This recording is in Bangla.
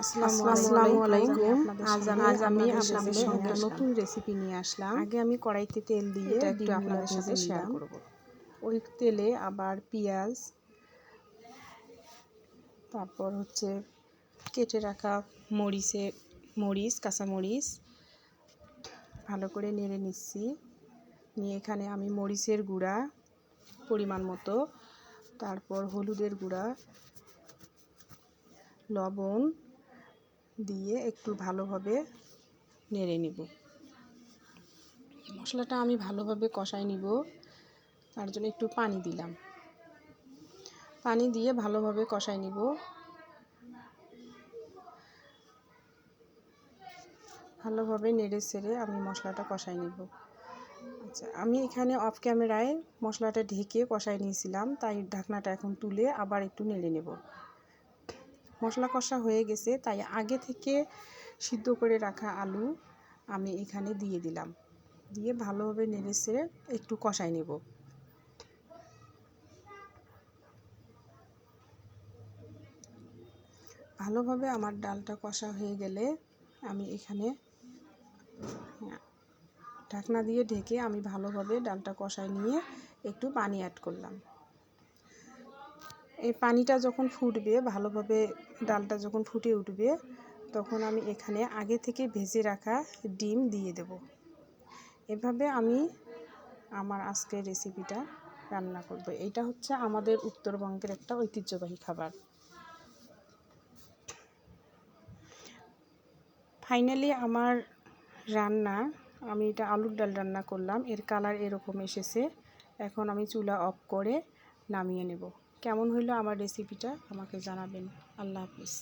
আসসালামু আলাইকুম। আজ আমি আপনাদের সঙ্গে নতুন রেসিপি নিয়ে আসলাম। আগে আমি কড়াইতে তেল দিয়ে এটা একটু আপনাদের সাথে শেয়ার করব। ওই তেলে আবার পেঁয়াজ, তারপর হচ্ছে কেটে রাখা কাঁচামরিচ ভালো করে নেড়ে নিচ্ছি। নিয়ে এখানে আমি মরিচের গুঁড়া পরিমাণ মতো, তারপর হলুদের গুঁড়া, লবণ দিয়ে একটু ভালোভাবে নেড়ে নিব। মশলাটা আমি ভালোভাবে কষাই নিব, তার জন্য একটু পানি দিলাম। পানি দিয়ে ভালোভাবে কষাই নিব। ভালোভাবে নেড়ে ছেড়ে আমি মশলাটা কষাই নিব। আচ্ছা, আমি এখানে অফ ক্যামেরায় মশলাটা ঢেকে কষাই নিয়েছিলাম, তাই ঢাকনাটা এখন তুলে আবার একটু নেড়ে নেব। মশলা কষা হয়ে গেছে, তাই আগে থেকে সিদ্ধ করে রাখা আলু আমি এখানে দিয়ে দিলাম। দিয়ে ভালোভাবে নেড়ে ছেড়ে একটু কষাই নেব। ভালোভাবে আমার ডালটা কষা হয়ে গেলে আমি এখানে ঢাকনা দিয়ে ঢেকে আমি ভালোভাবে ডালটা কষাই নিয়ে একটু পানি অ্যাড করলাম। এই পানিটা যখন ফুটবে, ভালোভাবে ডালটা যখন ফুটে উঠবে, তখন আমি এখানে আগে থেকে ভেজে রাখা ডিম দিয়ে দেব। এভাবে আমি আমার আজকের রেসিপিটা রান্না করব। এটা হচ্ছে আমাদের উত্তরবঙ্গের একটা ঐতিহ্যবাহী খাবার। ফাইনালি আমার রান্না, আমি এটা আলুর ডাল রান্না করলাম, এর কালার এরকম এসেছে। এখন আমি চুলা অফ করে নামিয়ে নেব। কেমন হইলো আমার রেসিপিটা আমাকে জানাবেন। আল্লাহ হাফিজ।